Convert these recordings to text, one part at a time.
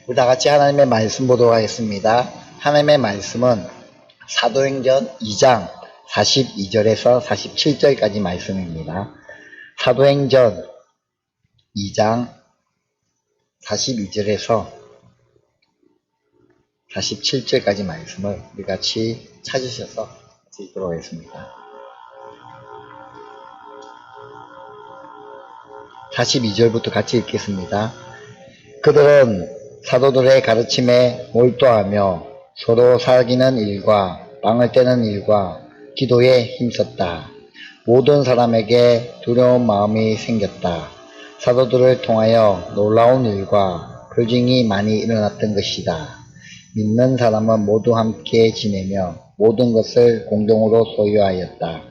우리 다 같이 하나님의 말씀 보도록 하겠습니다. 하나님의 말씀은 사도행전 2장 42절에서 47절까지 말씀입니다. 사도행전 2장 42절에서 47절까지 말씀을 우리 같이 찾으셔서 읽도록 하겠습니다. 42절부터 같이 읽겠습니다. 그들은 사도들의 가르침에 몰두하며 서로 사귀는 일과 빵을 떼는 일과 기도에 힘썼다. 모든 사람에게 두려운 마음이 생겼다. 사도들을 통하여 놀라운 일과 표징이 많이 일어났던 것이다. 믿는 사람은 모두 함께 지내며 모든 것을 공동으로 소유하였다.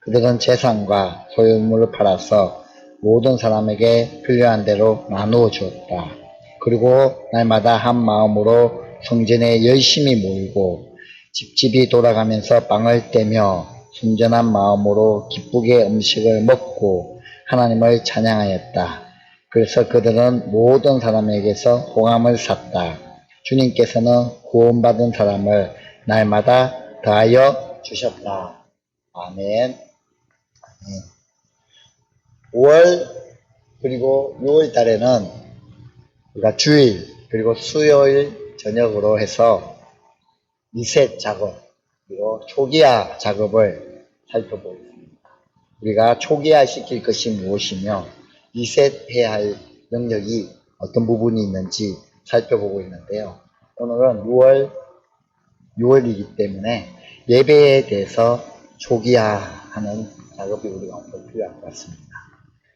그들은 재산과 소유물을 팔아서 모든 사람에게 필요한 대로 나누어 주었다. 그리고 날마다 한 마음으로 성전에 열심히 모이고 집집이 돌아가면서 빵을 떼며 순전한 마음으로 기쁘게 음식을 먹고 하나님을 찬양하였다. 그래서 그들은 모든 사람에게서 호감을 샀다. 주님께서는 구원받은 사람을 날마다 더하여 주셨다. 아멘. 5월 그리고 6월 달에는 우리가 주일 그리고 수요일 저녁으로 해서 리셋 작업 그리고 초기화 작업을 살펴보겠습니다. 우리가 초기화 시킬 것이 무엇이며 리셋해야 할 능력이 어떤 부분이 있는지 살펴보고 있는데요. 오늘은 6월이기 때문에 예배에 대해서 초기화하는 작업이 우리가 오늘 필요할 것 같습니다.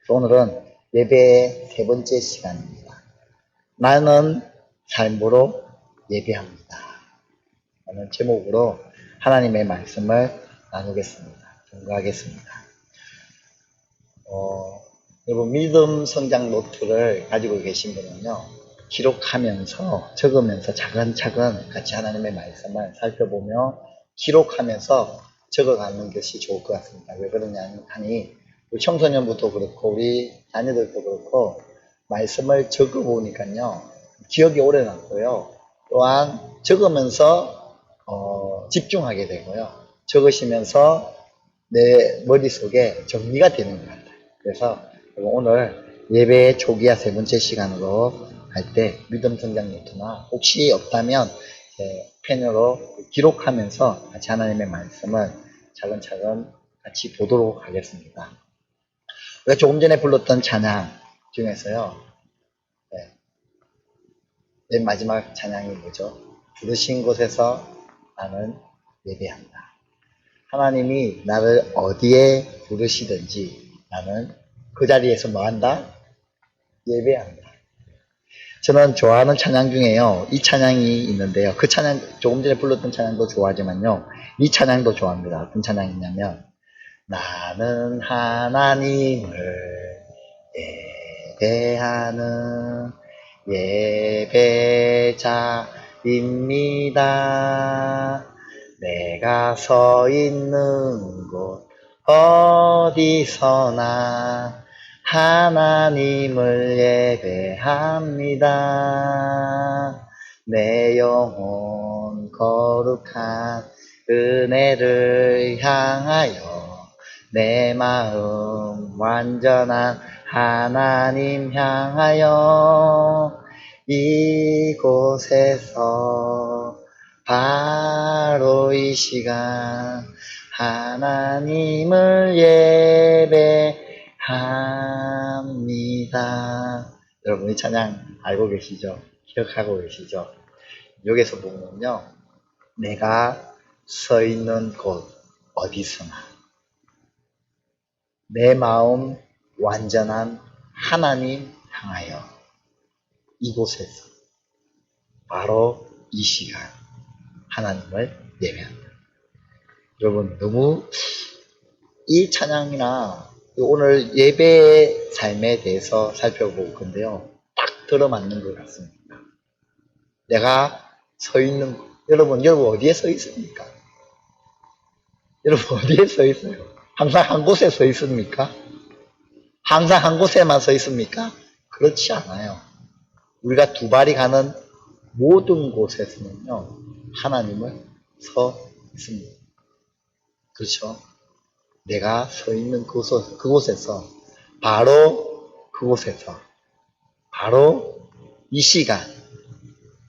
오늘은 예배의 세 번째 시간입니다. 나는 삶으로 예배합니다. 라는 제목으로 하나님의 말씀을 나누겠습니다. 증거하겠습니다. 여러분 믿음 성장 노트를 가지고 계신 분은요. 기록하면서 적으면서 차근차근 같이 하나님의 말씀을 살펴보며 기록하면서 적어가는 것이 좋을 것 같습니다. 왜 그러냐 하니 우리 청소년부터 그렇고 우리 자녀들도 그렇고 말씀을 적어보니까요. 기억이 오래 남고요. 또한 적으면서 집중하게 되고요. 적으시면서 내 머릿속에 정리가 되는 것 같아요. 그래서 오늘 예배의 초기화 세 번째 시간으로 할 때 믿음 성장 노트나 혹시 없다면 펜으로 기록하면서 같이 하나님의 말씀을 차근차근 같이 보도록 하겠습니다. 우리가 조금 전에 불렀던 찬양 중에서요. 맨 마지막 찬양이 뭐죠? 부르신 곳에서 나는 예배한다. 하나님이 나를 어디에 부르시든지 나는 그 자리에서 뭐한다? 예배한다. 저는 좋아하는 찬양 중에요. 이 찬양이 있는데요. 그 찬양, 조금 전에 불렀던 찬양도 좋아하지만요. 이 찬양도 좋아합니다. 어떤 찬양이냐면 나는 하나님을 예배하는 예배자입니다. 내가 서 있는 곳 어디서나 하나님을 예배합니다. 내 영혼 거룩한 은혜를 향하여 내 마음 완전한 하나님 향하여 이곳에서 바로 이 시간 하나님을 예배합니다. 여러분 이 찬양 알고 계시죠? 기억하고 계시죠? 여기서 보면요. 내가 서 있는 곳 어디서나 내 마음 완전한 하나님 향하여 이곳에서 바로 이 시간 하나님을 예배한다. 여러분 너무 이 찬양이나 오늘 예배의 삶에 대해서 살펴볼 건데요. 딱 들어맞는 것 같습니다. 내가 서 있는 여러분 어디에 서 있습니까? 여러분 어디에 서 있어요? 항상 한 곳에 서 있습니까? 항상 한 곳에만 서 있습니까? 그렇지 않아요. 우리가 두 발이 가는 모든 곳에서는요, 하나님을 서 있습니다. 그렇죠? 내가 서 있는 그곳에서, 바로 그곳에서, 바로 이 시간,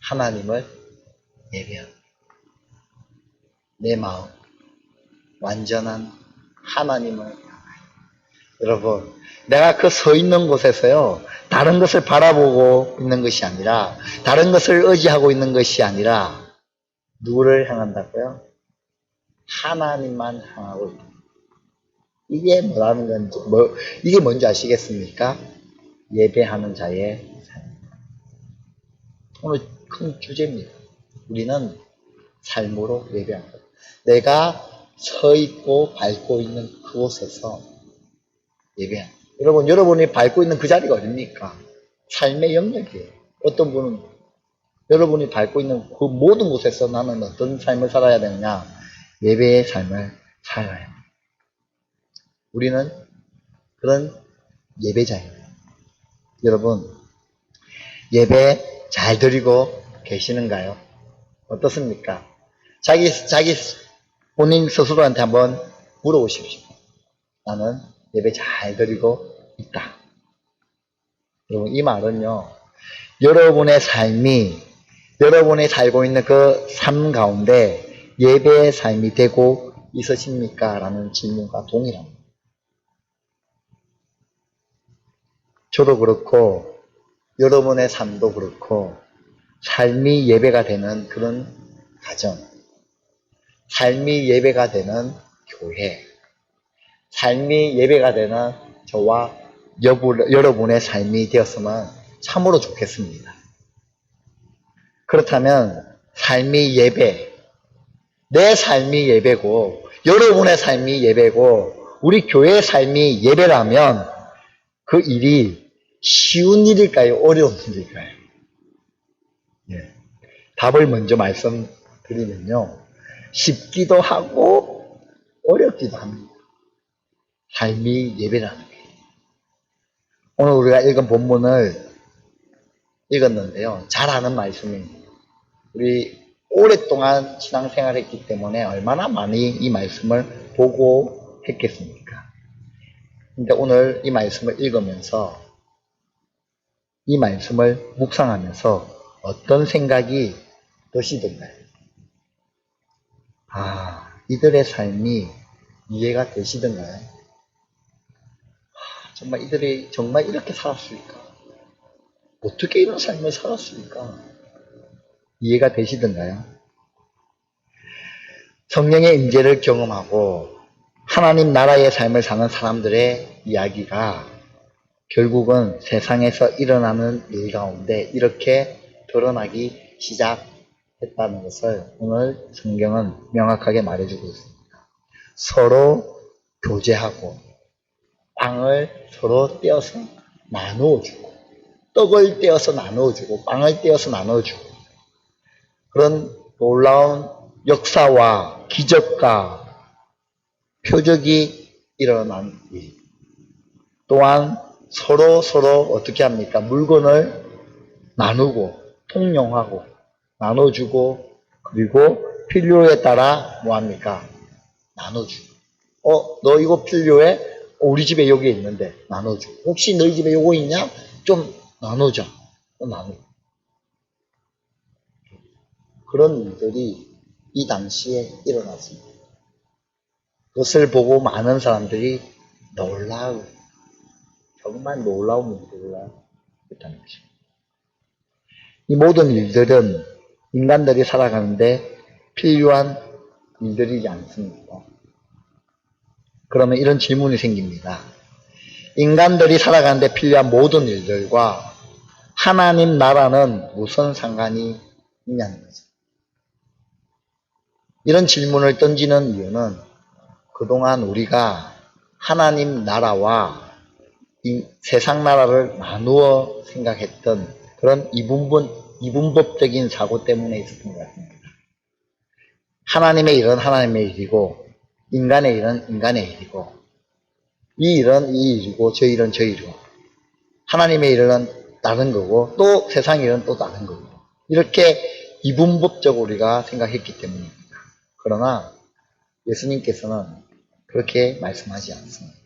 하나님을 예배합니다. 내 마음, 완전한 하나님을 향하여. 여러분, 내가 그 서 있는 곳에서요, 다른 것을 바라보고 있는 것이 아니라, 다른 것을 의지하고 있는 것이 아니라, 누구를 향한다고요? 하나님만 향하고 있다. 이게 뭐라는 건지, 이게 뭔지 아시겠습니까? 예배하는 자의 삶입니다. 오늘 큰 주제입니다. 우리는 삶으로 예배한다. 내가 서 있고 밟고 있는 그곳에서 예배한다. 여러분이 밟고 있는 그 자리가 어딥니까? 삶의 영역이에요. 어떤 분은 여러분이 밟고 있는 그 모든 곳에서 나는 어떤 삶을 살아야 되느냐? 예배의 삶을 살아야 합니다. 우리는 그런 예배자입니다. 여러분, 예배 잘 드리고 계시는가요? 어떻습니까? 자기 본인 스스로한테 한번 물어보십시오. 나는 예배 잘 드리고 있다. 여러분, 이 말은요, 여러분의 삶이, 여러분이 살고 있는 그 삶 가운데 예배의 삶이 되고 있으십니까? 라는 질문과 동일합니다. 저도 그렇고, 여러분의 삶도 그렇고, 삶이 예배가 되는 그런 가정, 삶이 예배가 되는 교회, 삶이 예배가 되는 저와 여러분의 삶이 되었으면 참으로 좋겠습니다. 그렇다면 삶이 예배, 내 삶이 예배고 여러분의 삶이 예배고 우리 교회의 삶이 예배라면 그 일이 쉬운 일일까요? 어려운 일일까요? 예. 답을 먼저 말씀드리면요. 쉽기도 하고 어렵기도 합니다. 삶이 예배라는 게. 오늘 우리가 읽은 본문을 읽었는데요. 잘 아는 말씀입니다. 우리 오랫동안 신앙생활을 했기 때문에 얼마나 많이 이 말씀을 보고 했겠습니까? 근데 오늘 이 말씀을 읽으면서 이 말씀을 묵상하면서 어떤 생각이 드시던가요? 이들의 삶이 이해가 되시던가요? 정말 이들이 정말 이렇게 살았을까? 어떻게 이런 삶을 살았을까? 이해가 되시던가요? 성령의 임재를 경험하고 하나님 나라의 삶을 사는 사람들의 이야기가 결국은 세상에서 일어나는 일 가운데 이렇게 드러나기 시작했다는 것을 오늘 성경은 명확하게 말해주고 있습니다. 서로 교제하고 빵을 서로 떼어서 나누어주고 떡을 떼어서 나누어주고 빵을 떼어서 나누어주고 그런 놀라운 역사와 기적과 표적이 일어난 일. 또한 서로 어떻게 합니까? 물건을 나누고 통용하고 나눠주고 그리고 필요에 따라 뭐합니까? 나눠주고 너 이거 필요해? 우리 집에 여기 있는데 나눠주고 혹시 너희 집에 요거 있냐? 좀 나누자. 나누고 그런 일들이 이 당시에 일어났습니다. 그것을 보고 많은 사람들이 정말 놀라운 일들을 했다는 것입니다. 이 모든 일들은 인간들이 살아가는데 필요한 일들이지 않습니까? 그러면 이런 질문이 생깁니다. 인간들이 살아가는데 필요한 모든 일들과 하나님 나라는 무슨 상관이 있냐는 거죠. 이런 질문을 던지는 이유는 그동안 우리가 하나님 나라와 이 세상 나라를 나누어 생각했던 그런 이분법적인 사고 때문에 있었던 것 같습니다. 하나님의 일은 하나님의 일이고 인간의 일은 인간의 일이고 이 일은 이 일이고 저 일은 저 일이고 하나님의 일은 다른 거고 또 세상 일은 또 다른 거고 이렇게 이분법적으로 우리가 생각했기 때문입니다. 그러나 예수님께서는 그렇게 말씀하지 않습니다.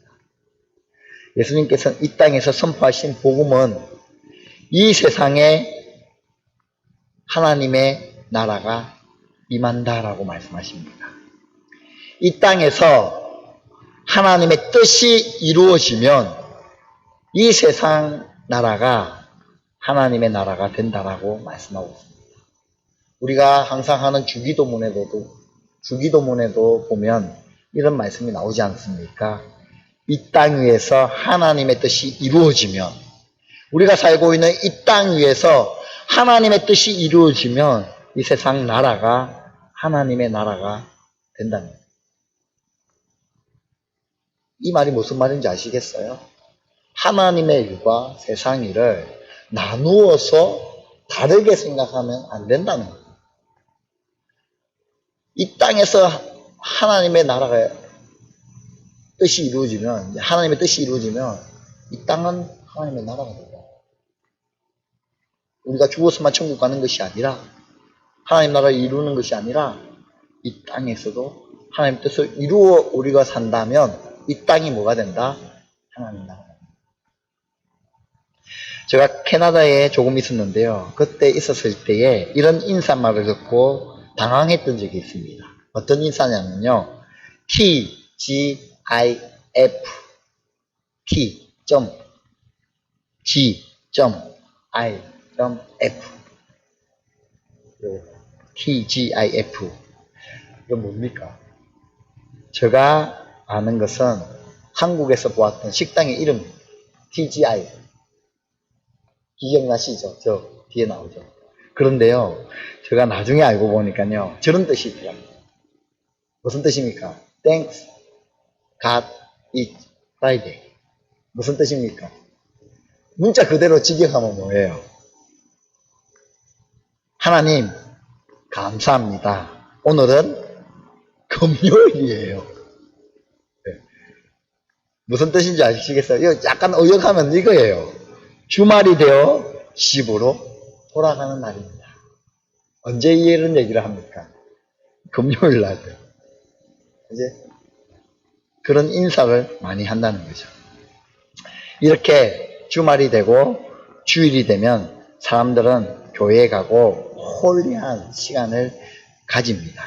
예수님께서는 이 땅에서 선포하신 복음은 이 세상에 하나님의 나라가 임한다라고 말씀하십니다. 이 땅에서 하나님의 뜻이 이루어지면 이 세상 나라가 하나님의 나라가 된다라고 말씀하고 있습니다. 우리가 항상 하는 주기도문에도 보면 이런 말씀이 나오지 않습니까? 이 땅 위에서 하나님의 뜻이 이루어지면, 우리가 살고 있는 이 땅 위에서 하나님의 뜻이 이루어지면 이 세상 나라가 하나님의 나라가 된답니다. 이 말이 무슨 말인지 아시겠어요? 하나님의 일과 세상 일을 나누어서 다르게 생각하면 안 된다는 거예요. 이 땅에서 하나님의 나라가 뜻이 이루어지면, 하나님의 뜻이 이루어지면 이 땅은 하나님의 나라가 된다. 우리가 죽어서만 천국 가는 것이 아니라, 하나님 나라를 이루는 것이 아니라 이 땅에서도 하나님의 뜻을 이루어 우리가 산다면 이 땅이 뭐가 된다? 하나님 나라가 된다. 제가 캐나다에 조금 있었는데요. 그때 있었을 때에 이런 인사말을 듣고 당황했던 적이 있습니다. 어떤 인사냐면요. TGIF T.G.I.F TGIF 이건 뭡니까? 제가 아는 것은 한국에서 보았던 식당의 이름 TGI 기억나시죠? 저 뒤에 나오죠. 그런데요, 제가 나중에 알고 보니까요, 저런 뜻이 있더라고요. 무슨 뜻입니까? Thanks God it's Friday. 무슨 뜻입니까? 문자 그대로 직역하면 뭐예요? 하나님 감사합니다. 오늘은 금요일이에요. 네. 무슨 뜻인지 아시겠어요? 약간 의역하면 이거예요. 주말이 되어 집으로 돌아가는 날입니다. 언제 이런 얘기를 합니까? 금요일 날. 이제 그런 인사를 많이 한다는 거죠. 이렇게 주말이 되고 주일이 되면 사람들은 교회에 가고 홀리한 시간을 가집니다.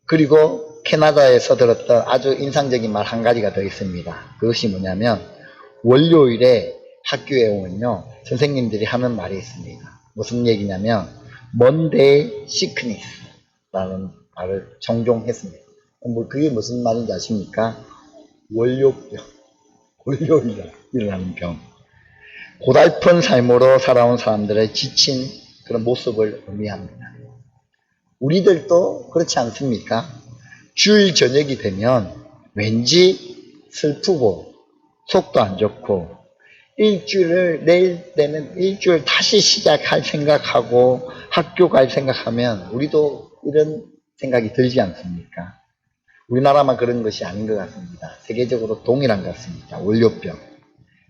그리고 캐나다에서 들었던 아주 인상적인 말 한 가지가 더 있습니다. 그것이 뭐냐면 월요일에 학교에 오면요, 선생님들이 하는 말이 있습니다. 무슨 얘기냐면 Monday sickness 라는 말을 종종 했습니다. 그게 무슨 말인지 아십니까? 월요병. 월요일에 일어나는 병. 고달픈 삶으로 살아온 사람들의 지친 그런 모습을 의미합니다. 우리들도 그렇지 않습니까? 주일 저녁이 되면 왠지 슬프고 속도 안 좋고 일주일을 내일 되면 일주일 다시 시작할 생각하고 학교 갈 생각하면 우리도 이런 생각이 들지 않습니까? 우리나라만 그런 것이 아닌 것 같습니다. 세계적으로 동일한 것 같습니다. 월요병.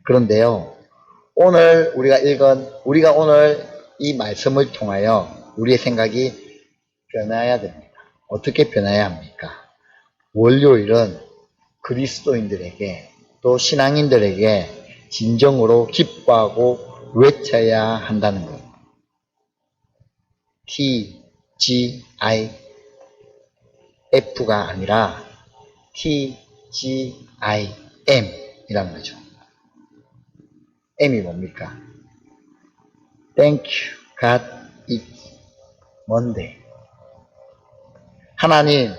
그런데요, 우리가 오늘 이 말씀을 통하여 우리의 생각이 변해야 됩니다. 어떻게 변해야 합니까? 월요일은 그리스도인들에게 또 신앙인들에게 진정으로 기뻐하고 외쳐야 한다는 것. TGIF가 아니라 TGIM 이라는 거죠. M이 뭡니까? Thank you, God, it's Monday. 하나님,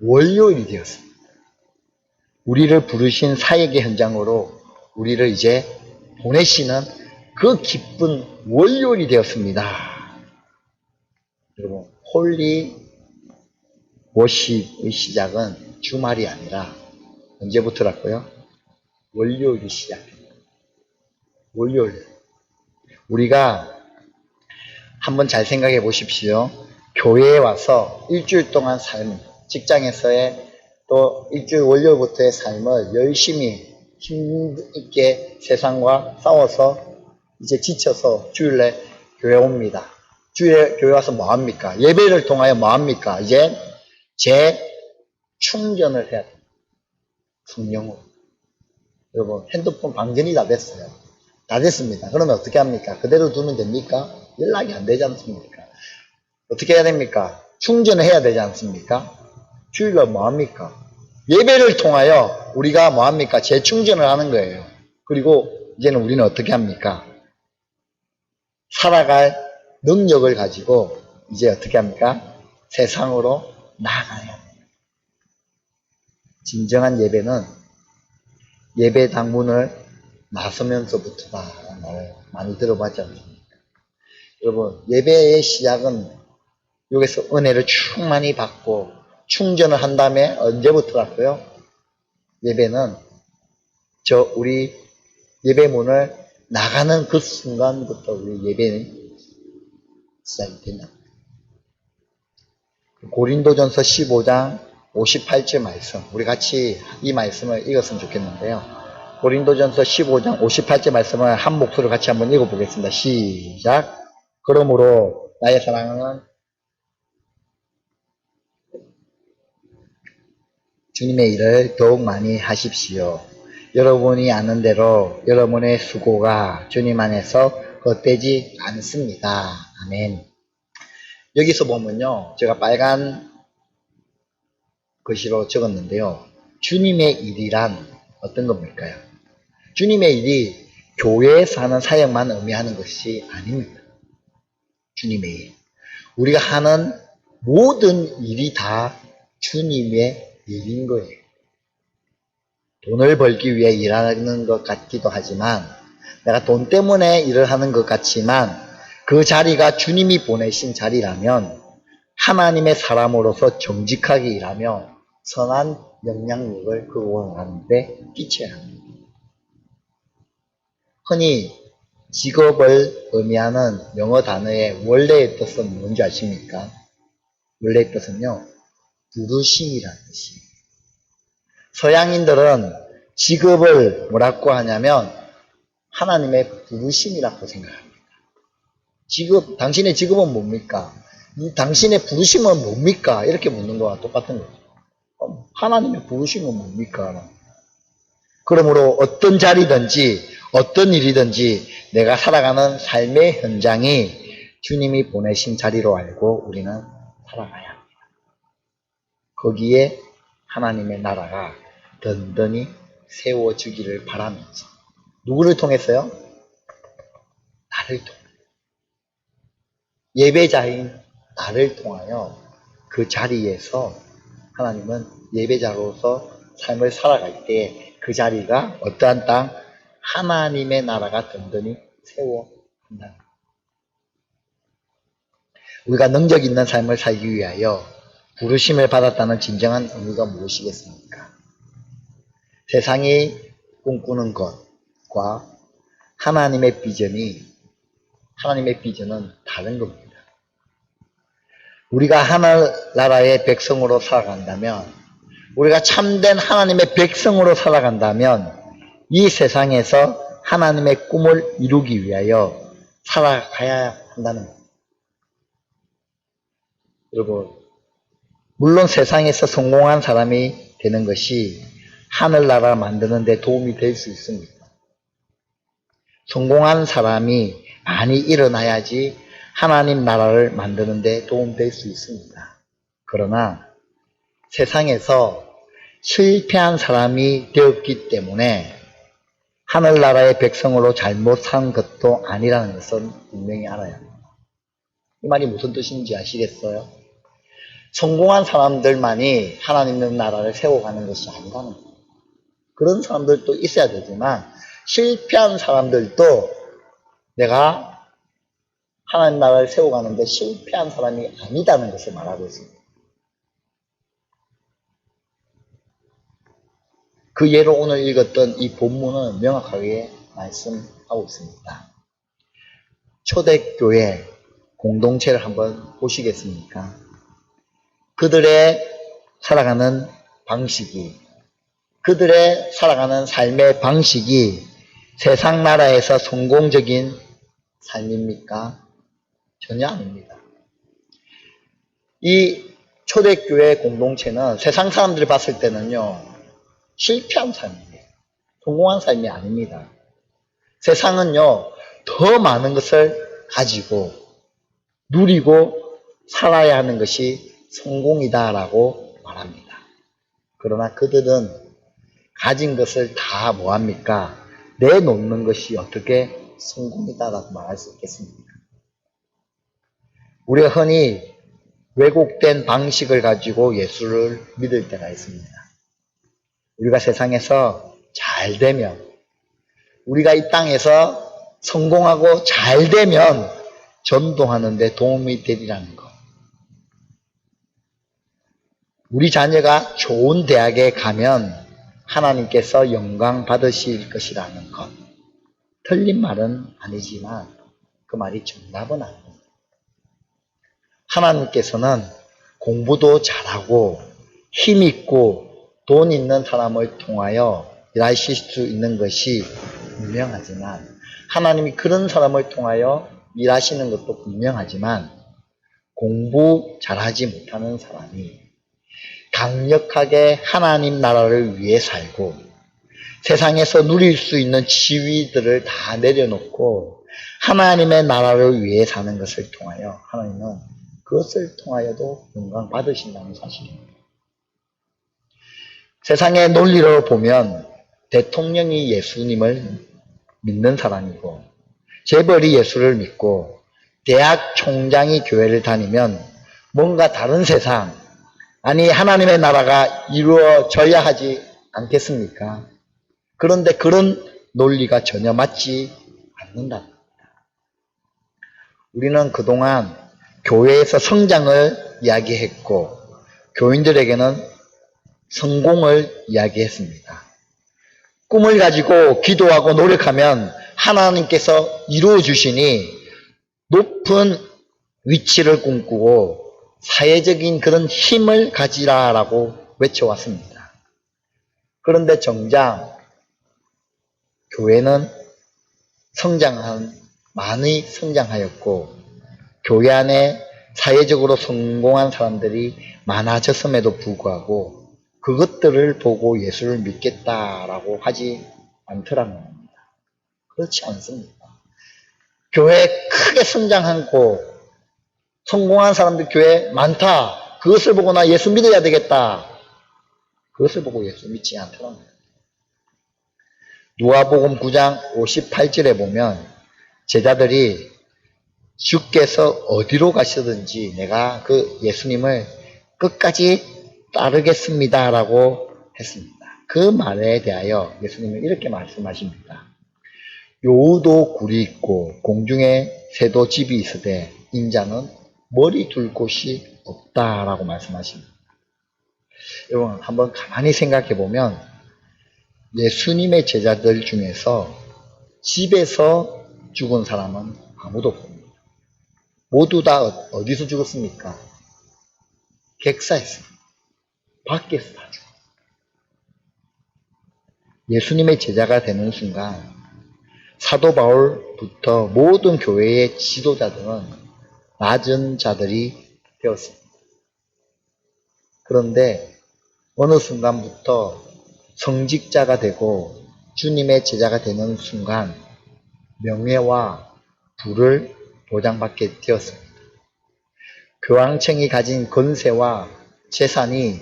월요일이 되었습니다. 우리를 부르신 사역의 현장으로 우리를 이제 보내시는 그 기쁜 월요일이 되었습니다. 여러분, 홀리 워십의 시작은 주말이 아니라 언제부터랄까요? 월요일이 시작됩니다. 월요일. 우리가 한번 잘 생각해 보십시오. 교회에 와서 일주일 동안 삶, 직장에서의 또 일주일 월요일부터의 삶을 열심히 힘있게 세상과 싸워서 이제 지쳐서 주일날 교회 옵니다. 주일에 교회 와서 뭐 합니까? 예배를 통하여 뭐 합니까? 이제 재충전을 해야 돼요. 성령으로. 여러분, 핸드폰 방전이 다 됐어요. 다 됐습니다. 그러면 어떻게 합니까? 그대로 두면 됩니까? 연락이 안 되지 않습니까? 어떻게 해야 됩니까? 충전을 해야 되지 않습니까? 주일날 뭐 합니까? 예배를 통하여 우리가 뭐 합니까? 재충전을 하는 거예요. 그리고 이제는 우리는 어떻게 합니까? 살아갈 능력을 가지고 이제 어떻게 합니까? 세상으로 나아가야 돼요. 진정한 예배는 예배 당문을 나서면서부터다 말을 많이 들어봤지 않습니까? 여러분, 예배의 시작은 여기서 은혜를 충만히 받고 충전을 한 다음에 언제부터라고요? 예배는 우리 예배문을 나가는 그 순간부터 우리 예배는 시작이 된다. 고린도전서 15장 58절 말씀, 우리 같이 이 말씀을 읽었으면 좋겠는데요. 고린도전서 15장 58절 말씀을 한 목소리로 같이 한번 읽어보겠습니다. 시작. 그러므로 나의 사랑하는 주님의 일을 더욱 많이 하십시오. 여러분이 아는 대로 여러분의 수고가 주님 안에서 헛되지 않습니다. 아멘. 여기서 보면요, 제가 빨간 글씨로 적었는데요. 주님의 일이란 어떤 겁니까요? 주님의 일이 교회에서 하는 사역만 의미하는 것이 아닙니다. 주님의 일. 우리가 하는 모든 일이 다 주님의 일인 거예요. 돈을 벌기 위해 일하는 것 같기도 하지만, 내가 돈 때문에 일을 하는 것 같지만, 그 자리가 주님이 보내신 자리라면 하나님의 사람으로서 정직하게 일하며 선한 영향력을 그곳을 하는데 끼쳐야 합니다. 흔히 직업을 의미하는 영어 단어의 원래의 뜻은 뭔지 아십니까? 원래의 뜻은요, 부르심이라는 뜻이에요. 서양인들은 직업을 뭐라고 하냐면 하나님의 부르심이라고 생각합니다. 당신의 직업은 뭡니까? 당신의 부르심은 뭡니까? 이렇게 묻는 거와 똑같은 거죠. 하나님의 부르심은 뭡니까? 그러므로 어떤 자리든지 어떤 일이든지 내가 살아가는 삶의 현장이 주님이 보내신 자리로 알고 우리는 살아가야 합니다. 거기에 하나님의 나라가 든든히 세워지기를 바라면서, 누구를 통해서요? 나를 통해. 예배자인 나를 통하여 그 자리에서 하나님은 예배자로서 삶을 살아갈 때 그 자리가 어떠한 땅? 하나님의 나라가 든든히 세워진다. 우리가 능력 있는 삶을 살기 위하여 부르심을 받았다는 진정한 의미가 무엇이겠습니까? 세상이 꿈꾸는 것과 하나님의 비전은 다른 겁니다. 우리가 하늘나라의 백성으로 살아간다면, 우리가 참된 하나님의 백성으로 살아간다면 이 세상에서 하나님의 꿈을 이루기 위하여 살아가야 한다는 겁니다. 여러분, 물론 세상에서 성공한 사람이 되는 것이 하늘나라를 만드는 데 도움이 될 수 있습니다. 성공한 사람이 많이 일어나야지 하나님 나라를 만드는 데 도움될 수 있습니다. 그러나 세상에서 실패한 사람이 되었기 때문에 하늘나라의 백성으로 잘못 산 것도 아니라는 것은 분명히 알아야 합니다. 이 말이 무슨 뜻인지 아시겠어요? 성공한 사람들만이 하나님의 나라를 세워가는 것이 아니라는 거예요. 그런 사람들도 있어야 되지만 실패한 사람들도 내가 하나님 나라를 세워가는데 실패한 사람이 아니다는 것을 말하고 있습니다. 그 예로 오늘 읽었던 이 본문은 명확하게 말씀하고 있습니다. 초대교회 공동체를 한번 보시겠습니까? 그들의 살아가는 그들의 살아가는 삶의 방식이 세상 나라에서 성공적인 삶입니까? 전혀 아닙니다. 이 초대교회 공동체는 세상 사람들이 봤을 때는요, 실패한 삶이에요. 성공한 삶이 아닙니다. 세상은요, 더 많은 것을 가지고 누리고 살아야 하는 것이 성공이다라고 말합니다. 그러나 그들은 가진 것을 다 뭐합니까? 내놓는 것이 어떻게 성공이다라고 말할 수 있겠습니까? 우리가 흔히 왜곡된 방식을 가지고 예수를 믿을 때가 있습니다. 우리가 세상에서 잘 되면, 우리가 이 땅에서 성공하고 잘 되면 전도하는 데 도움이 되리라는 것. 우리 자녀가 좋은 대학에 가면 하나님께서 영광 받으실 것이라는 것. 틀린 말은 아니지만 그 말이 정답은 아닙니다. 하나님께서는 공부도 잘하고 힘있고 돈 있는 사람을 통하여 일하실 수 있는 것이 분명하지만, 하나님이 그런 사람을 통하여 일하시는 것도 분명하지만, 공부 잘하지 못하는 사람이 강력하게 하나님 나라를 위해 살고 세상에서 누릴 수 있는 지위들을 다 내려놓고 하나님의 나라를 위해 사는 것을 통하여 하나님은 그것을 통하여도 영광 받으신다는 사실입니다. 세상의 논리로 보면 대통령이 예수님을 믿는 사람이고 재벌이 예수를 믿고 대학 총장이 교회를 다니면 뭔가 다른 세상, 아니 하나님의 나라가 이루어져야 하지 않겠습니까? 그런데 그런 논리가 전혀 맞지 않는다. 우리는 그동안 교회에서 성장을 이야기했고 교인들에게는 성공을 이야기했습니다. 꿈을 가지고 기도하고 노력하면 하나님께서 이루어 주시니 높은 위치를 꿈꾸고 사회적인 그런 힘을 가지라라고 외쳐왔습니다. 그런데 정작 교회는 많이 성장하였고 교회 안에 사회적으로 성공한 사람들이 많아졌음에도 불구하고 그것들을 보고 예수를 믿겠다라고 하지 않더라는 겁니다. 그렇지 않습니다. 교회 크게 성장하고 성공한 사람들 교회 많다. 그것을 보고 나 예수 믿어야 되겠다. 그것을 보고 예수 믿지 않더라는 겁니다. 누가복음 9장 58절에 보면 제자들이 주께서 어디로 가시든지 내가 그 예수님을 끝까지 따르겠습니다 라고 했습니다. 그 말에 대하여 예수님은 이렇게 말씀하십니다. 여우도 굴이 있고 공중에 새도 집이 있으되 인자는 머리 둘 곳이 없다라고 말씀하십니다. 여러분 한번 가만히 생각해 보면 예수님의 제자들 중에서 집에서 죽은 사람은 아무도 없습니다. 모두 다 어디서 죽었습니까? 객사했습니다. 밖에서 다 죽었습니다. 예수님의 제자가 되는 순간 사도 바울부터 모든 교회의 지도자들은 낮은 자들이 되었습니다. 그런데 어느 순간부터 성직자가 되고 주님의 제자가 되는 순간 명예와 부를 보장받게 되었습니다. 교황청이 가진 권세와 재산이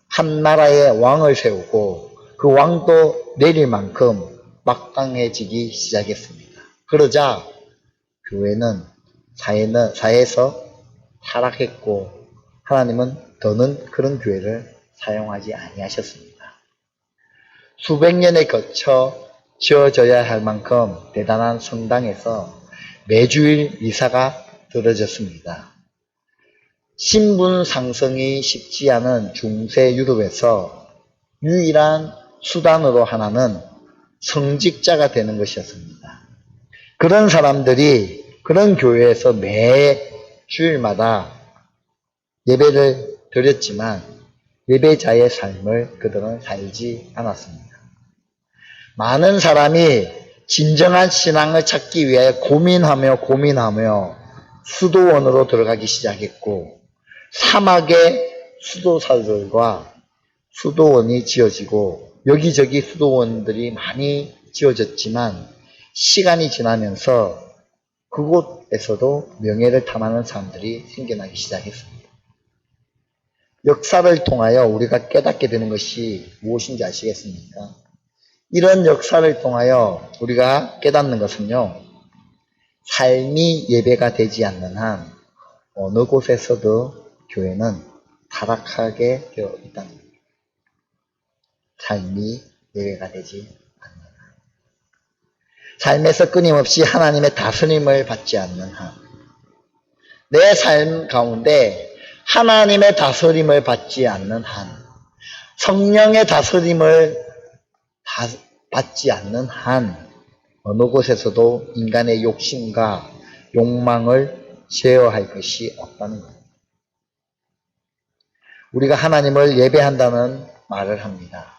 한 나라의 왕을 세우고 그 왕도 내릴 만큼 막강해지기 시작했습니다. 그러자 교회는 사회에서 타락했고 하나님은 더는 그런 교회를 사용하지 아니하셨습니다. 수백 년에 거쳐 지어져야 할 만큼 대단한 성당에서 매주일 미사가 들어졌습니다. 신분 상승이 쉽지 않은 중세 유럽에서 유일한 수단으로 하나는 성직자가 되는 것이었습니다. 그런 사람들이 그런 교회에서 매 주일마다 예배를 드렸지만 예배자의 삶을 그들은 살지 않았습니다. 많은 사람이 진정한 신앙을 찾기 위해 고민하며 수도원으로 들어가기 시작했고 사막에 수도사들과 수도원이 지어지고 여기저기 수도원들이 많이 지어졌지만 시간이 지나면서 그곳에서도 명예를 탐하는 사람들이 생겨나기 시작했습니다. 역사를 통하여 우리가 깨닫게 되는 것이 무엇인지 아시겠습니까? 이런 역사를 통하여 우리가 깨닫는 것은요, 삶이 예배가 되지 않는 한 어느 곳에서도 교회는 타락하게 되어 있다는 겁니다. 삶이 예배가 되지 않는 한, 삶에서 끊임없이 하나님의 다스림을 받지 않는 한, 내 삶 가운데 하나님의 다스림을 받지 않는 한, 성령의 다스림을 받지 않는 한, 어느 곳에서도 인간의 욕심과 욕망을 제어할 것이 없다는 겁니다. 우리가 하나님을 예배한다는 말을 합니다.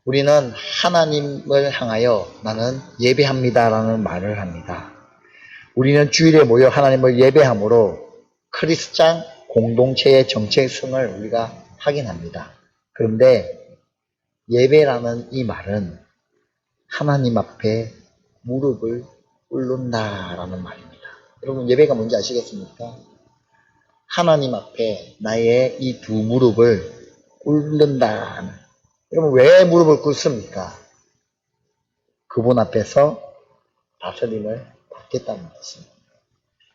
우리는 하나님을 향하여 나는 예배합니다라는 말을 합니다. 우리는 주일에 모여 하나님을 예배함으로 크리스찬 공동체의 정체성을 우리가 확인합니다. 그런데 예배라는 이 말은 하나님 앞에 무릎을 꿇는다라는 말입니다. 여러분, 예배가 뭔지 아시겠습니까? 하나님 앞에 나의 이 두 무릎을 꿇는다. 여러분, 왜 무릎을 꿇습니까? 그분 앞에서 다스림을 받겠다는 것입니다.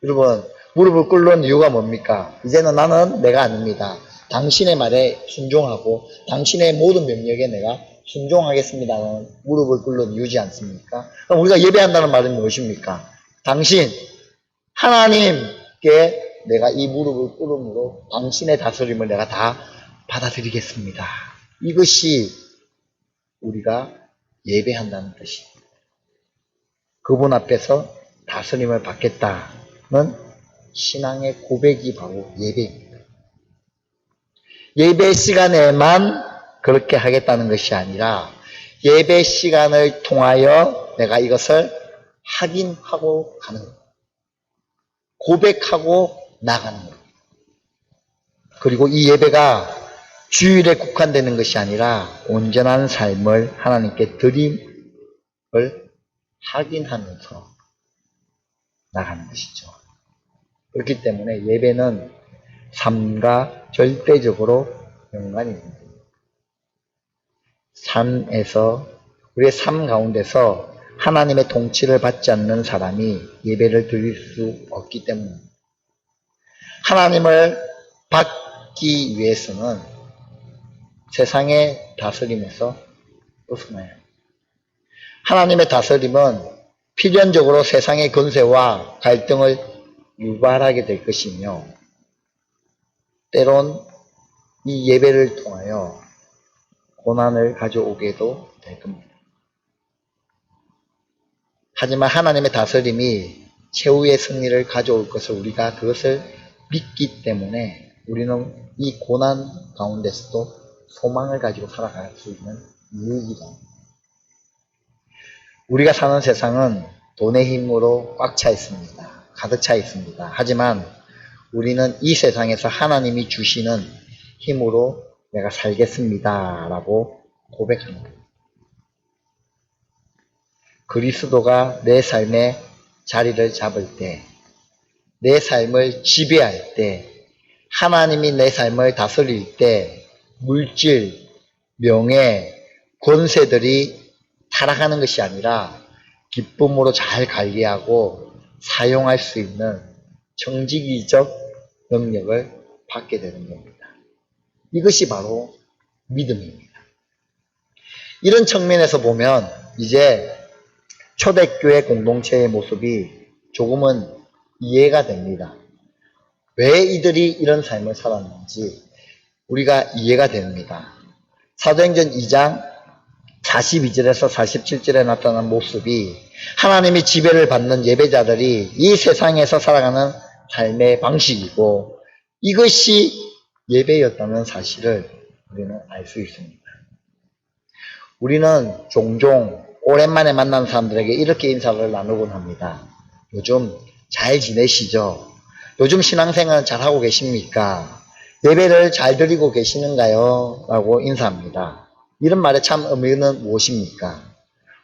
여러분, 무릎을 꿇는 이유가 뭡니까? 이제는 나는 내가 아닙니다. 당신의 말에 순종하고 당신의 모든 명령에 내가 순종하겠습니다는 무릎을 꿇는 이유지 않습니까? 그럼 우리가 예배한다는 말은 무엇입니까? 당신, 하나님께 내가 이 무릎을 꿇음으로 당신의 다스림을 내가 다 받아들이겠습니다. 이것이 우리가 예배한다는 뜻입니다. 그분 앞에서 다스림을 받겠다는 신앙의 고백이 바로 예배입니다. 예배 시간에만 그렇게 하겠다는 것이 아니라 예배 시간을 통하여 내가 이것을 확인하고 가는 것, 고백하고 나가는 것. 그리고 이 예배가 주일에 국한되는 것이 아니라 온전한 삶을 하나님께 드림을 확인하면서 나가는 것이죠. 그렇기 때문에 예배는 삶과 절대적으로 연관이 있습니다. 삶에서, 우리의 삶 가운데서 하나님의 통치를 받지 않는 사람이 예배를 드릴 수 없기 때문입니다. 하나님을 받기 위해서는 세상의 다스림에서 벗어나야 합니다. 하나님의 다스림은 필연적으로 세상의 권세와 갈등을 유발하게 될 것이며, 때론 이 예배를 통하여 고난을 가져오게도 될 겁니다. 하지만 하나님의 다스림이 최후의 승리를 가져올 것을 우리가 그것을 믿기 때문에 우리는 이 고난 가운데서도 소망을 가지고 살아갈 수 있는 이유이기도 합니다. 우리가 사는 세상은 돈의 힘으로 꽉 차 있습니다. 가득 차 있습니다. 하지만 우리는 이 세상에서 하나님이 주시는 힘으로 내가 살겠습니다 라고 고백하는 겁니다. 그리스도가 내 삶의 자리를 잡을 때, 내 삶을 지배할 때, 하나님이 내 삶을 다스릴 때 물질, 명예, 권세들이 타락하는 것이 아니라 기쁨으로 잘 관리하고 사용할 수 있는 정직이적 능력을 받게 되는 겁니다. 이것이 바로 믿음입니다. 이런 측면에서 보면 이제 초대교회 공동체의 모습이 조금은 이해가 됩니다. 왜 이들이 이런 삶을 살았는지 우리가 이해가 됩니다. 사도행전 2장 42절에서 47절에 나타난 모습이 하나님이 지배를 받는 예배자들이 이 세상에서 살아가는 삶의 방식이고 이것이 예배였다는 사실을 우리는 알 수 있습니다. 우리는 종종 오랜만에 만난 사람들에게 이렇게 인사를 나누곤 합니다. 요즘 잘 지내시죠? 요즘 신앙생활 잘하고 계십니까? 예배를 잘 드리고 계시는가요? 라고 인사합니다. 이런 말의 참 의미는 무엇입니까?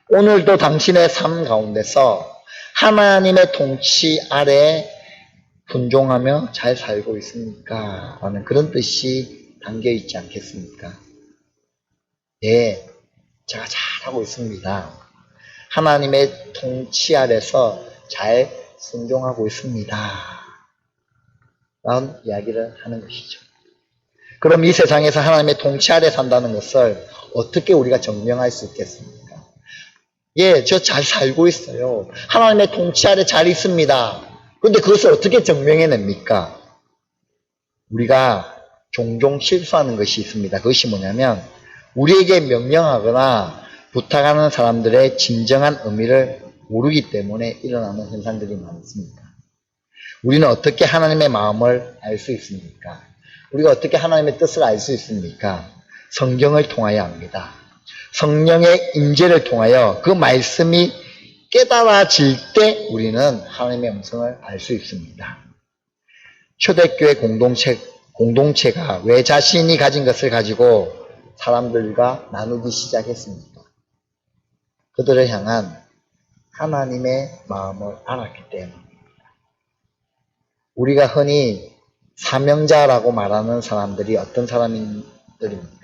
오늘도 당신의 삶 가운데서 하나님의 통치 아래 분종하며 잘 살고 있습니까? 라는 그런 뜻이 담겨 있지 않겠습니까? 예, 제가 잘하고 있습니다. 하나님의 통치 아래서 잘 순종하고 있습니다. 라는 이야기를 하는 것이죠. 그럼 이 세상에서 하나님의 통치 아래 산다는 것을 어떻게 우리가 증명할 수 있겠습니까? 예, 저 잘 살고 있어요. 하나님의 통치 아래 잘 있습니다. 그런데 그것을 어떻게 증명해냅니까? 우리가 종종 실수하는 것이 있습니다. 그것이 뭐냐면 우리에게 명령하거나 부탁하는 사람들의 진정한 의미를 모르기 때문에 일어나는 현상들이 많습니다. 우리는 어떻게 하나님의 마음을 알 수 있습니까? 우리가 어떻게 하나님의 뜻을 알 수 있습니까? 성경을 통하여 합니다. 성령의 임재를 통하여 그 말씀이 깨달아질 때 우리는 하나님의 음성을 알 수 있습니다. 초대교회 공동체가 왜 자신이 가진 것을 가지고 사람들과 나누기 시작했습니까? 그들을 향한 하나님의 마음을 알았기 때문입니다. 우리가 흔히 사명자라고 말하는 사람들이 어떤 사람들입니까?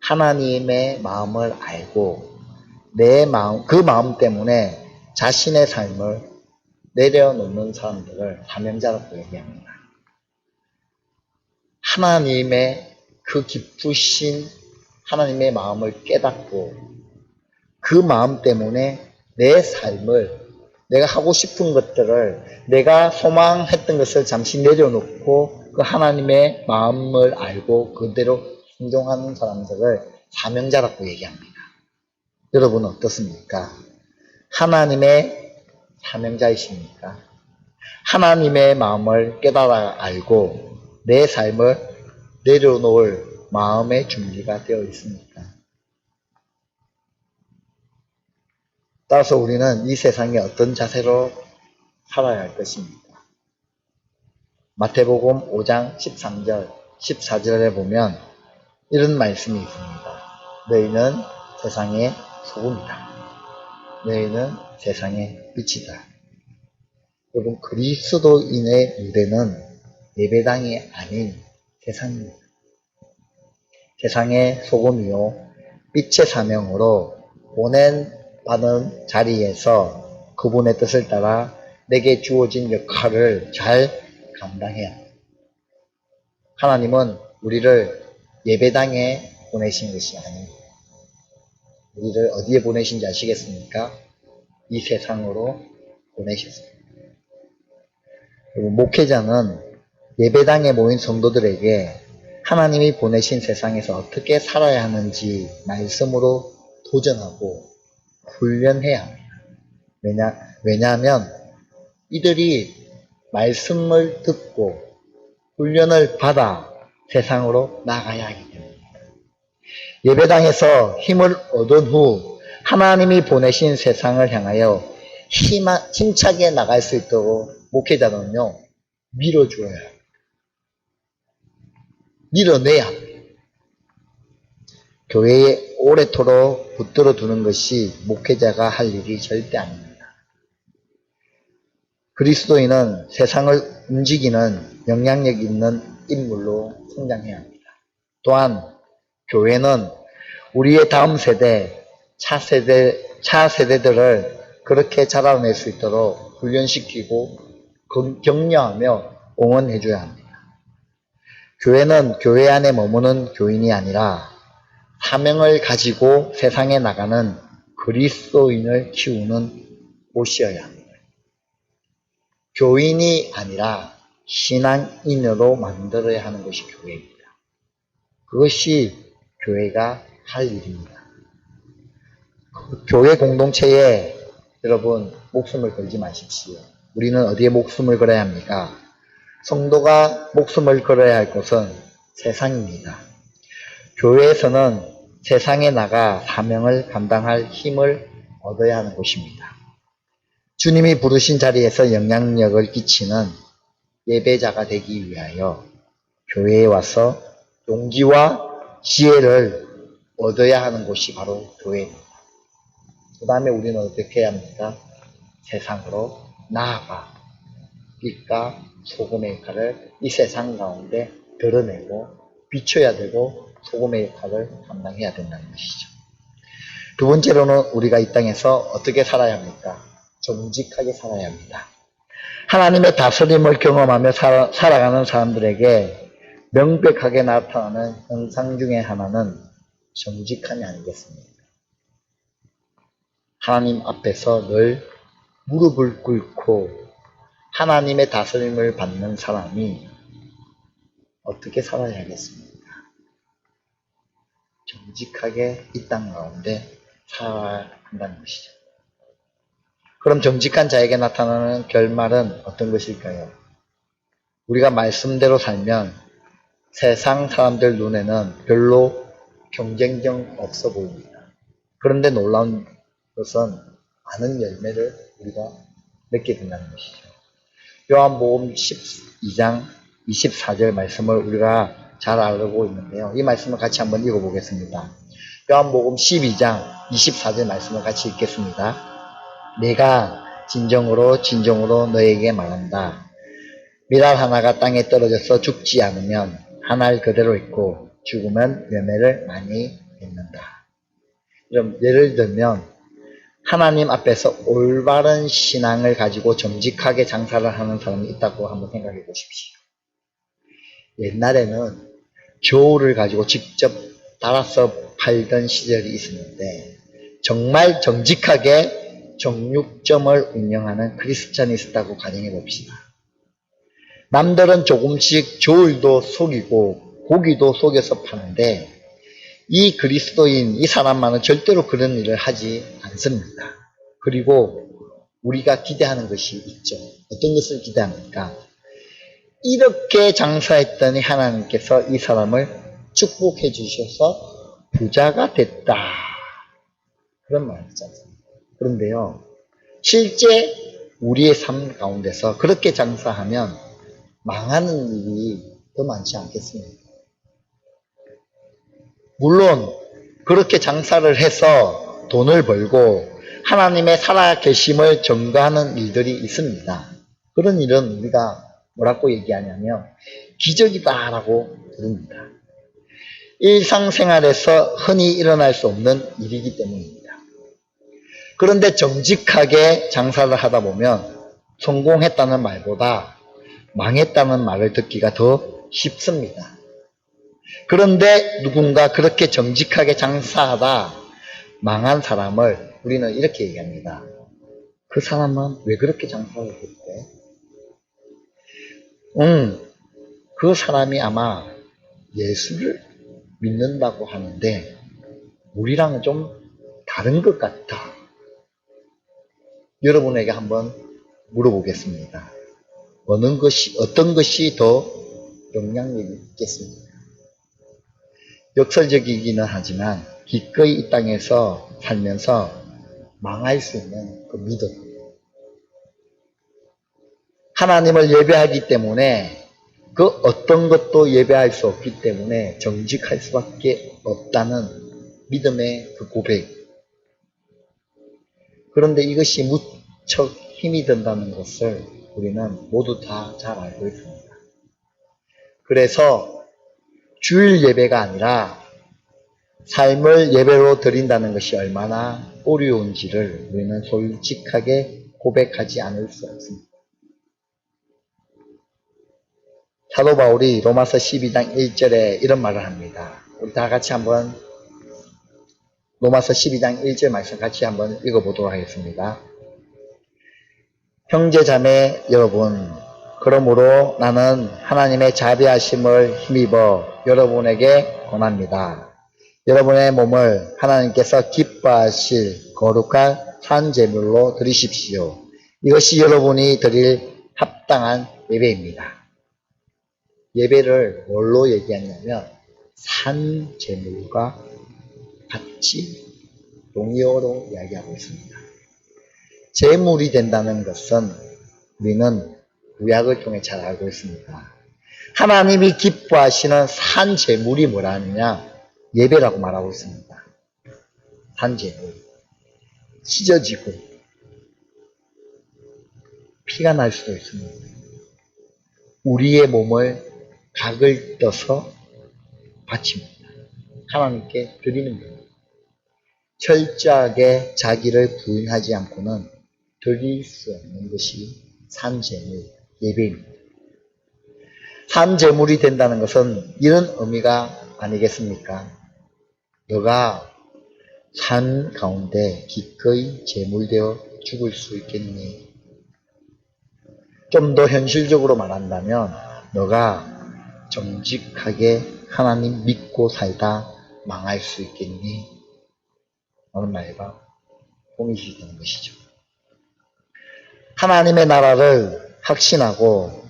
하나님의 마음을 알고 내 마음, 그 마음 때문에 자신의 삶을 내려놓는 사람들을 사명자라고 얘기합니다. 하나님의 그 깊으신 하나님의 마음을 깨닫고 그 마음 때문에 내 삶을 내가 하고 싶은 것들을 내가 소망했던 것을 잠시 내려놓고 그 하나님의 마음을 알고 그대로 순종하는 사람들을 사명자라고 얘기합니다. 여러분은 어떻습니까? 하나님의 사명자이십니까? 하나님의 마음을 깨달아 알고 내 삶을 내려놓을 마음의 준비가 되어 있습니까? 따라서 우리는 이 세상에 어떤 자세로 살아야 할 것입니까? 마태복음 5장 13절, 14절에 보면 이런 말씀이 있습니다. 너희는 세상의 소금이다. 너희는 세상의 빛이다. 여러분, 그리스도인의 무대는 예배당이 아닌 세상입니다. 세상의 소금이요 빛의 사명으로 보낸받은 자리에서 그분의 뜻을 따라 내게 주어진 역할을 잘 감당해야 합니다. 하나님은 우리를 예배당에 보내신 것이 아닙니다. 우리를 어디에 보내신지 아시겠습니까? 이 세상으로 보내셨습니다. 그리고 목회자는 예배당에 모인 성도들에게 하나님이 보내신 세상에서 어떻게 살아야 하는지 말씀으로 도전하고 훈련해야 합니다. 왜냐하면 이들이 말씀을 듣고 훈련을 받아 세상으로 나가야 하기 때문입니다. 예배당에서 힘을 얻은 후 하나님이 보내신 세상을 향하여 힘차게 나갈 수 있도록 목회자는요, 밀어줘야 합니다. 밀어내야 합니다. 교회에 오래도록 붙들어 두는 것이 목회자가 할 일이 절대 아닙니다. 그리스도인은 세상을 움직이는 영향력 있는 인물로 성장해야 합니다. 또한 교회는 우리의 다음 세대, 차세대들을 그렇게 자라낼 수 있도록 훈련시키고 격려하며 응원해줘야 합니다. 교회는 교회 안에 머무는 교인이 아니라 사명을 가지고 세상에 나가는 그리스도인을 키우는 곳이어야 합니다. 교인이 아니라 신앙인으로 만들어야 하는 것이 교회입니다. 그것이 교회가 할 일입니다. 교회 공동체에 여러분 목숨을 걸지 마십시오. 우리는 어디에 목숨을 걸어야 합니까? 성도가 목숨을 걸어야 할 곳은 세상입니다. 교회에서는 세상에 나가 사명을 감당할 힘을 얻어야 하는 곳입니다. 주님이 부르신 자리에서 영향력을 끼치는 예배자가 되기 위하여 교회에 와서 용기와 지혜를 얻어야 하는 곳이 바로 교회입니다. 그 다음에 우리는 어떻게 해야 합니까? 세상으로 나아가 빛과 소금의 역할을 이 세상 가운데 드러내고 비춰야 되고 소금의 역할을 감당해야 된다는 것이죠. 두 번째로는 우리가 이 땅에서 어떻게 살아야 합니까? 정직하게 살아야 합니다. 하나님의 다스림을 경험하며 살아가는 사람들에게 명백하게 나타나는 현상 중에 하나는 정직함이 아니겠습니까? 하나님 앞에서 늘 무릎을 꿇고 하나님의 다스림을 받는 사람이 어떻게 살아야 하겠습니까? 정직하게 이 땅 가운데 살아야 한다는 것이죠. 그럼 정직한 자에게 나타나는 결말은 어떤 것일까요? 우리가 말씀대로 살면 세상 사람들 눈에는 별로 경쟁력 없어 보입니다. 그런데 놀라운 것은 많은 열매를 우리가 맺게 된다는 것이죠. 요한복음 12장 24절 말씀을 우리가 잘 알고 있는데요. 이 말씀을 같이 한번 읽어보겠습니다. 요한복음 12장 24절 말씀을 같이 읽겠습니다. 내가 진정으로 너에게 말한다. 밀알 하나가 땅에 떨어져서 죽지 않으면 한 알 그대로 있고 죽으면 열매를 많이 맺는다. 그럼 예를 들면 하나님 앞에서 올바른 신앙을 가지고 정직하게 장사를 하는 사람이 있다고 한번 생각해 보십시오. 옛날에는 저울을 가지고 직접 달아서 팔던 시절이 있었는데 정말 정직하게 정육점을 운영하는 크리스찬이 있었다고 가정해 봅시다. 남들은 조금씩 저울도 속이고 고기도 속여서 파는데 이 그리스도인, 이 사람만은 절대로 그런 일을 하지 않습니다. 그리고 우리가 기대하는 것이 있죠. 어떤 것을 기대합니까? 이렇게 장사했더니 하나님께서 이 사람을 축복해 주셔서 부자가 됐다. 그런 말 있잖아요. 그런데요, 실제 우리의 삶 가운데서 그렇게 장사하면 망하는 일이 더 많지 않겠습니까? 물론 그렇게 장사를 해서 돈을 벌고 하나님의 살아계심을 증거하는 일들이 있습니다. 그런 일은 우리가 뭐라고 얘기하냐면 기적이다라고 부릅니다. 일상생활에서 흔히 일어날 수 없는 일이기 때문입니다. 그런데 정직하게 장사를 하다 보면 성공했다는 말보다 망했다는 말을 듣기가 더 쉽습니다. 그런데 누군가 그렇게 정직하게 장사하다 망한 사람을 우리는 이렇게 얘기합니다. 그 사람은 왜 그렇게 장사를 했대? 그 사람이 아마 예수를 믿는다고 하는데 우리랑은 좀 다른 것 같다. 여러분에게 한번 물어보겠습니다. 어떤 것이 더 영향력이 있겠습니까? 역설적이기는 하지만 기꺼이 이 땅에서 살면서 망할 수 있는 그 믿음. 하나님을 예배하기 때문에 그 어떤 것도 예배할 수 없기 때문에 정직할 수밖에 없다는 믿음의 그 고백. 그런데 이것이 무척 힘이 든다는 것을 우리는 모두 다 잘 알고 있습니다. 그래서 주일 예배가 아니라 삶을 예배로 드린다는 것이 얼마나 어려운지를 우리는 솔직하게 고백하지 않을 수 없습니다. 사도 바울이 로마서 12장 1절에 이런 말을 합니다. 우리 다 같이 한번 로마서 12장 1절 말씀 같이 한번 읽어보도록 하겠습니다. 형제 자매 여러분, 그러므로 나는 하나님의 자비하심을 힘입어 여러분에게 권합니다. 여러분의 몸을 하나님께서 기뻐하실 거룩한 산 제물로 드리십시오. 이것이 여러분이 드릴 합당한 예배입니다. 예배를 뭘로 얘기하냐면 산 제물과 같이 동의어로 이야기하고 있습니다. 제물이 된다는 것은 우리는 구약을 통해 잘 알고 있습니다. 하나님이 기뻐하시는 산 제물이 뭐라느냐? 예배라고 말하고 있습니다. 산 제물. 찢어지고 피가 날 수도 있습니다. 우리의 몸을 각을 떠서 바칩니다. 하나님께 드리는 겁니다. 철저하게 자기를 부인하지 않고는 드릴 수 없는 것이 산제물, 예배입니다. 산제물이 된다는 것은 이런 의미가 아니겠습니까? 너가 산 가운데 기꺼이 제물되어 죽을 수 있겠니? 좀 더 현실적으로 말한다면 너가 정직하게 하나님 믿고 살다 망할 수 있겠니? 라는 말과 동일시 되는 것이죠. 하나님의 나라를 확신하고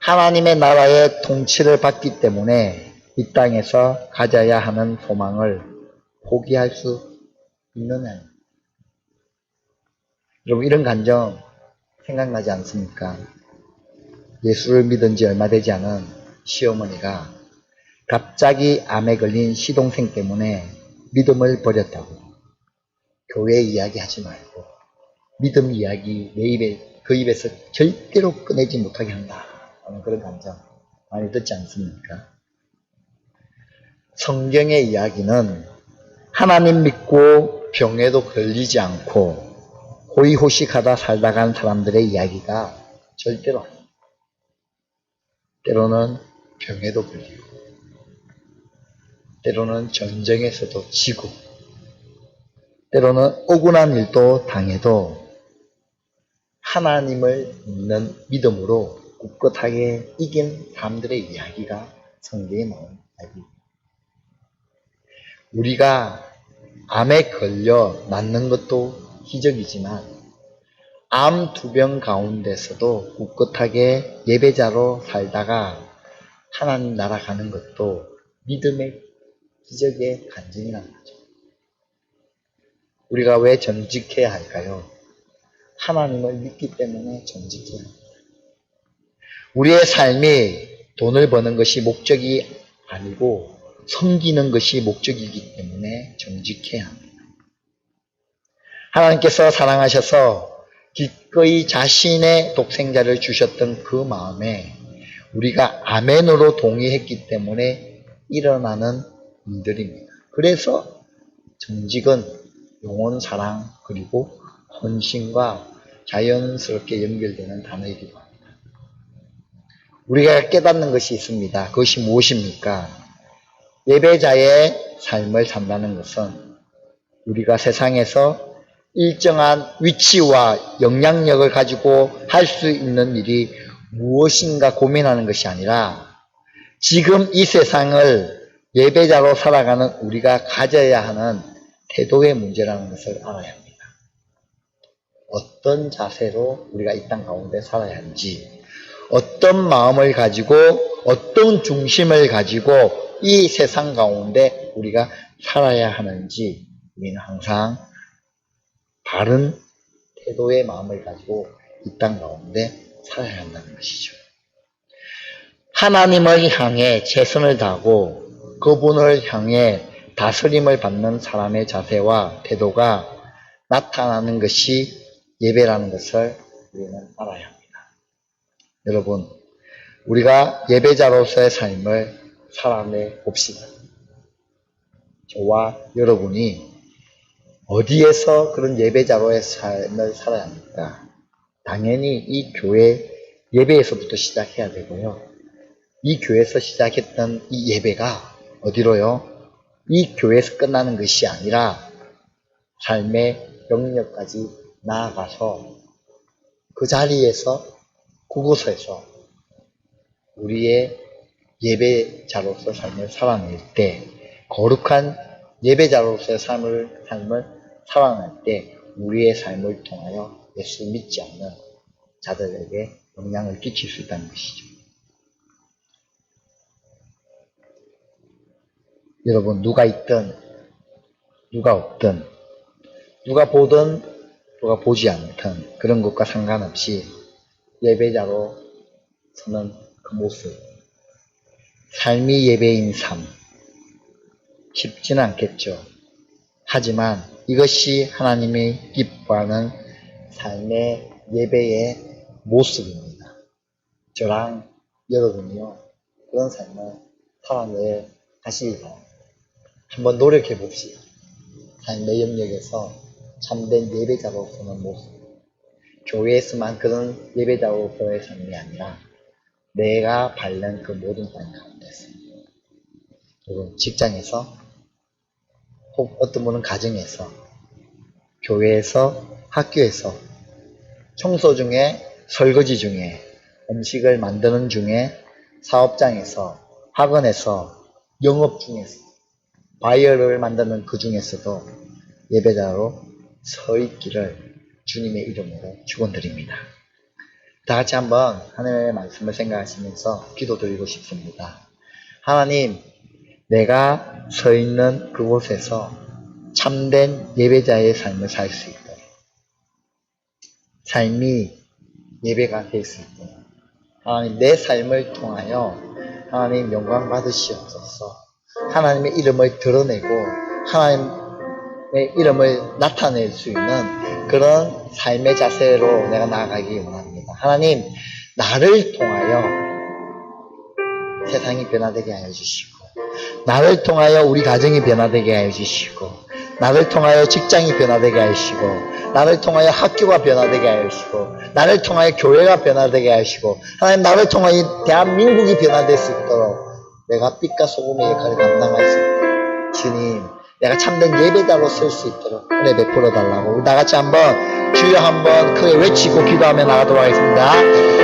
하나님의 나라의 통치를 받기 때문에 이 땅에서 가져야 하는 소망을 포기할 수 있느냐? 여러분 이런 감정 생각나지 않습니까? 예수를 믿은 지 얼마 되지 않은 시어머니가 갑자기 암에 걸린 시동생 때문에 믿음을 버렸다고. 교회 이야기하지 말고 믿음 이야기 내 입에 그 입에서 절대로 꺼내지 못하게 한다 하는 그런 감정 많이 듣지 않습니까? 성경의 이야기는 하나님 믿고 병에도 걸리지 않고 호의호식하다 살다 간 사람들의 이야기가 절대로 아닙니다. 때로는 병에도 걸리고 때로는 전쟁에서도 지고 때로는 억울한 일도 당해도 하나님을 믿는 믿음으로 꿋꿋하게 이긴 사람들의 이야기가 성경에 나온 이야기입니다. 우리가 암에 걸려 낫는 것도 기적이지만 암 두 병 가운데서도 꿋꿋하게 예배자로 살다가 하나님 나라 가는 것도 믿음의 기적의 간증이라는 거죠. 우리가 왜 정직해야 할까요? 하나님을 믿기 때문에 정직해야 합니다. 우리의 삶이 돈을 버는 것이 목적이 아니고 섬기는 것이 목적이기 때문에 정직해야 합니다. 하나님께서 사랑하셔서 기꺼이 자신의 독생자를 주셨던 그 마음에 우리가 아멘으로 동의했기 때문에 일어나는 일들입니다. 그래서 정직은 영혼 사랑 그리고 헌신과 자연스럽게 연결되는 단어이기도 합니다. 우리가 깨닫는 것이 있습니다. 그것이 무엇입니까? 예배자의 삶을 산다는 것은 우리가 세상에서 일정한 위치와 영향력을 가지고 할 수 있는 일이 무엇인가 고민하는 것이 아니라 지금 이 세상을 예배자로 살아가는 우리가 가져야 하는 태도의 문제라는 것을 알아야 합니다. 어떤 자세로 우리가 이 땅 가운데 살아야 하는지, 어떤 마음을 가지고, 어떤 중심을 가지고 이 세상 가운데 우리가 살아야 하는지 우리는 항상 바른 태도의 마음을 가지고 이 땅 가운데 살아야 한다는 것이죠. 하나님을 향해 최선을 다하고 그분을 향해 다스림을 받는 사람의 자세와 태도가 나타나는 것이 예배라는 것을 우리는 알아야 합니다. 여러분, 우리가 예배자로서의 삶을 살아내 봅시다. 저와 여러분이 어디에서 그런 예배자로의 삶을 살아야 합니까? 당연히 이 교회 예배에서부터 시작해야 되고요. 이 교회에서 시작했던 이 예배가 어디로요? 이 교회에서 끝나는 것이 아니라 삶의 영역까지 나아가서 그 자리에서 그곳에서 우리의 예배자로서 삶을 살아낼 때 거룩한 예배자로서의 삶을 살아낼 때 우리의 삶을 통하여 예수 믿지 않는 자들에게 영향을 끼칠 수 있다는 것이죠. 여러분, 누가 있든 누가 없든 누가 보든 누가 보지 않든 그런 것과 상관없이 예배자로 서는 그 모습. 삶이 예배인 삶. 쉽지는 않겠죠. 하지만 이것이 하나님이 기뻐하는 삶의 예배의 모습입니다. 저랑 여러분이요, 그런 삶을 살아낼 다시 한번 노력해 봅시다. 삶의 영역에서 참된 예배자로 서는 모습. 교회에서만 그런 예배자로서의 삶이 아니라 내가 밟는 그 모든 땅 가운데서, 그리고 직장에서, 혹 어떤 분은 가정에서, 교회에서, 학교에서, 청소 중에, 설거지 중에, 음식을 만드는 중에, 사업장에서, 학원에서, 영업 중에서, 바이어를 만드는 그 중에서도 예배자로 서 있기를 주님의 이름으로 축원드립니다. 다 같이 한번 하나님의 말씀을 생각하시면서 기도드리고 싶습니다. 하나님, 내가 서 있는 그곳에서 참된 예배자의 삶을 살 수 있도록, 삶이 예배가 될 수 있도록 하나님, 내 삶을 통하여 하나님 영광 받으시옵소서. 하나님의 이름을 드러내고 하나님의 이름을 나타낼 수 있는 그런 삶의 자세로 내가 나아가기 원합니다. 하나님, 나를 통하여 세상이 변화되게 하여 주시고, 나를 통하여 우리 가정이 변화되게 하여 주시고, 나를 통하여 직장이 변화되게 하여 주시고, 나를 통하여 학교가 변화되게 하여 주시고, 나를 통하여 교회가 변화되게 하여 주시고, 하나님, 나를 통하여 대한민국이 변화될 수 있도록 내가 빛과 소금의 역할을 감당할 수 있도록 주님, 내가 참된 예배자로 설 수 있도록 은혜 베풀어 달라고 우리 다 같이 한번 주여 한번 크게 외치고 기도하며 나가도록 하겠습니다.